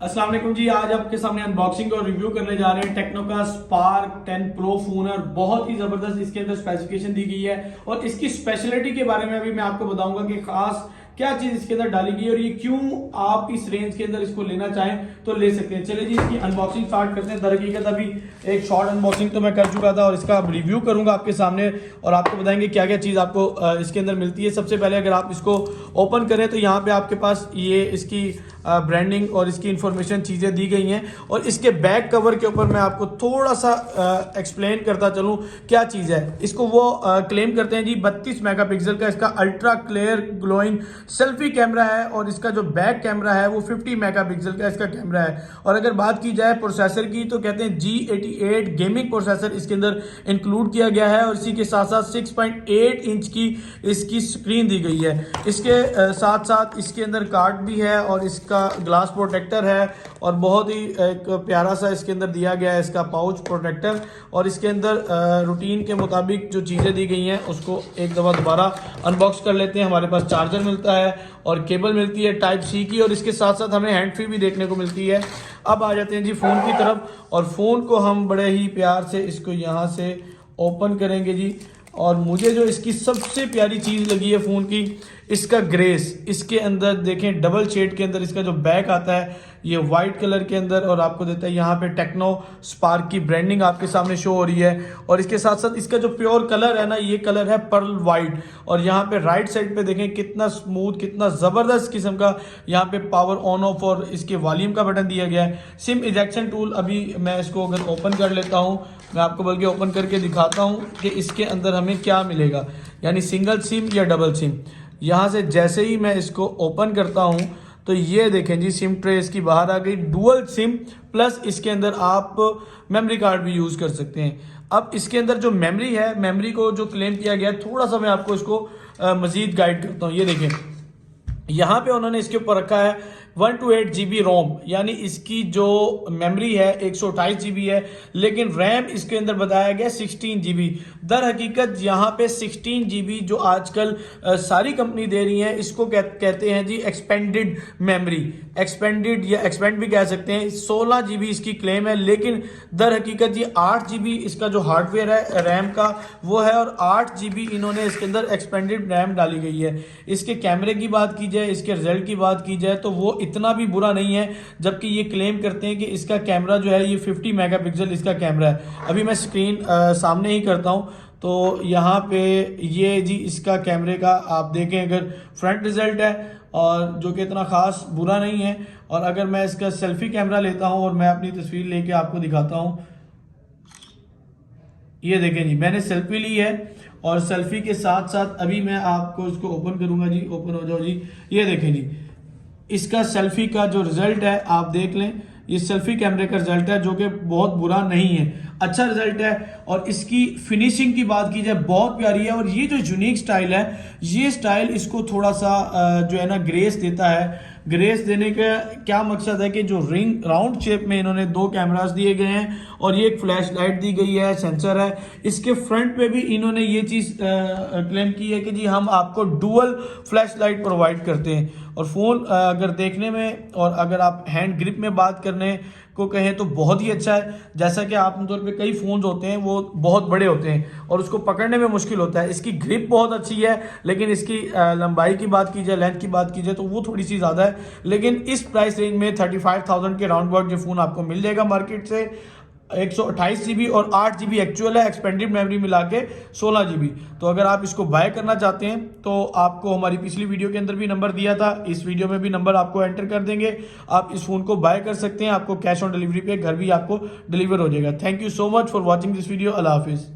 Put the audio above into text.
अस्सलाम वालेकुम जी। आज आपके सामने अनबॉक्सिंग और रिव्यू करने जा रहे हैं टेक्नो का स्पार्क 10 प्रो फोन है। बहुत ही जबरदस्त इसके अंदर स्पेसिफिकेशन दी गई है और इसकी स्पेशलिटी के बारे में अभी मैं आपको बताऊंगा कि खास क्या चीज इसके अंदर डाली गई है और ये क्यों आप इस रेंज के अंदर इसको लेना चाहें तो ले सकते हैं। चलिए जी इसकी अनबॉक्सिंग स्टार्ट करते हैं। दरअकीकत अभी एक शॉर्ट अनबॉक्सिंग तो मैं कर चुका था और इसका रिव्यू करूंगा आपके सामने और आपको बताएंगे क्या क्या चीज आपको इसके अंदर मिलती है। सबसे पहले अगर आप इसको ओपन करें तो यहाँ पे आपके पास ये इसकी ब्रांडिंग और इसकी इंफॉर्मेशन चीज़ें दी गई हैं और इसके बैक कवर के ऊपर मैं आपको थोड़ा सा एक्सप्लेन करता चलूँ क्या चीज़ है। इसको वो क्लेम करते हैं जी 32 मेगापिक्सल का इसका ultra clear glowing selfie camera है और इसका जो बैक कैमरा है वो 50 मेगापिक्सल का इसका कैमरा है। और अगर बात की जाए प्रोसेसर की तो कहते हैं G88 गेमिंग प्रोसेसर इसके अंदर इंक्लूड किया गया है और इसी के साथ साथ 6.8 इंच की इसकी स्क्रीन दी गई है। इसके साथ साथ इसके अंदर कार्ड भी है और इसका ग्लास प्रोटेक्टर है और बहुत ही एक प्यारा सा इसके अंदर दिया गया है इसका पाउच प्रोटेक्टर। और इसके अंदर रूटीन के मुताबिक जो चीज़ें दी गई हैं उसको एक दफ़ा दोबारा अनबॉक्स कर लेते हैं। हमारे पास चार्जर मिलता है और केबल मिलती है टाइप सी की और इसके साथ साथ हमें हैंड फ्री भी देखने को मिलती है। अब आ जाते हैं जी फ़ोन की तरफ और फ़ोन को हम बड़े ही प्यार से इसको यहाँ से ओपन करेंगे जी। और मुझे जो इसकी सबसे प्यारी चीज़ लगी है फ़ोन की इसका ग्रेस। इसके अंदर देखें डबल शेड के अंदर इसका जो बैक आता है ये वाइट कलर के अंदर और आपको देता है यहाँ पे टेक्नो स्पार्क की ब्रांडिंग आपके सामने शो हो रही है। और इसके साथ साथ इसका जो प्योर कलर है ना ये कलर है पर्ल वाइट। और यहाँ पे राइट साइड पे देखें कितना स्मूथ कितना ज़बरदस्त किस्म का यहाँ पे पावर ऑन ऑफ और इसके वॉल्यूम का बटन दिया गया है। सिम इजेक्शन टूल अभी मैं इसको अगर ओपन कर लेता हूँ मैं आपको बल्कि ओपन करके दिखाता हूँ कि इसके अंदर हमें क्या मिलेगा यानी सिंगल सिम या डबल सिम। यहाँ से जैसे ही मैं इसको ओपन करता हूँ तो ये देखें जी सिम ट्रे इसकी बाहर आ गई। डुअल सिम प्लस इसके अंदर आप मेमोरी कार्ड भी यूज़ कर सकते हैं। अब इसके अंदर जो मेमोरी है मेमोरी को जो क्लेम किया गया है थोड़ा सा मैं आपको इसको मज़ीद गाइड करता हूँ। ये देखें यहाँ पे उन्होंने इसके ऊपर रखा है 128 GB रोम यानी इसकी जो मेमोरी है 128 GB है लेकिन रैम इसके अंदर बताया गया 16 GB। दर हकीकत यहाँ पे 16 GB जो आजकल सारी कंपनी दे रही है इसको कहते हैं जी एक्सपेंडेड मेमोरी। एक्सपेंडेड या एक्सपेंड भी कह सकते हैं। 16 GB इसकी क्लेम है लेकिन दर हकीकत ये 8 GB इसका जो हार्डवेयर है रैम का वो है और 8 GB इन्होंने इसके अंदर एक्सपेंडेड रैम डाली गई है। इसके कैमरे की बात की जाए इसके रिजल्ट की बात की जाए तो वो इतना भी बुरा नहीं है जबकि ये क्लेम करते हैं कि इसका कैमरा जो है ये 50 मेगापिक्सल इसका कैमरा है। अभी मैं स्क्रीन सामने ही करता हूँ तो यहाँ पे ये जी इसका कैमरे का आप देखें अगर फ्रंट रिजल्ट है और जो कि इतना ख़ास बुरा नहीं है। और अगर मैं इसका सेल्फी कैमरा लेता हूँ और मैं अपनी तस्वीर लेके आपको दिखाता हूँ ये देखें जी मैंने सेल्फी ली है और सेल्फी के साथ साथ अभी मैं आपको इसको ओपन करूँगा जी। ओपन हो जाओ जी। ये देखें जी इसका सेल्फी का जो रिजल्ट है आप देख लें ये सेल्फी कैमरे का रिजल्ट है जो कि बहुत बुरा नहीं है अच्छा रिजल्ट है। और इसकी फिनिशिंग की बात की जाए बहुत प्यारी है और ये जो यूनिक स्टाइल है ये स्टाइल इसको थोड़ा सा जो है ना ग्रेस देता है। ग्रेस देने का क्या मकसद है कि जो रिंग राउंड शेप में इन्होंने 2 कैमरास दिए गए हैं और ये एक फ्लैश लाइट दी गई है सेंसर है। इसके फ्रंट पे भी इन्होंने ये चीज़ क्लेम की है कि जी हम आपको डुअल फ्लैश लाइट प्रोवाइड करते हैं। और फ़ोन अगर देखने में और अगर आप हैंड ग्रिप में बात करने को कहें तो बहुत ही अच्छा है। जैसा कि आमतौर पे कई फ़ोन्स होते हैं वो बहुत बड़े होते हैं और उसको पकड़ने में मुश्किल होता है। इसकी ग्रिप बहुत अच्छी है लेकिन इसकी लंबाई की बात की जाए लेंथ की बात की जाए तो वो थोड़ी सी ज़्यादा है। लेकिन इस प्राइस रेंज में 35,000 के राउंड अबाउट ये फ़ोन आपको मिल जाएगा मार्केट से। 128 GB और 8 GB एक्चुअल है एक्सपेंडेड मेमोरी मिला के 16 GB। तो अगर आप इसको बाय करना चाहते हैं तो आपको हमारी पिछली वीडियो के अंदर भी नंबर दिया था इस वीडियो में भी नंबर आपको एंटर कर देंगे। आप इस फ़ोन को बाय कर सकते हैं। आपको कैश ऑन डिलीवरी पे घर भी आपको डिलीवर हो जाएगा। Thank you so much for watching this video. अल्लाह हाफिज़।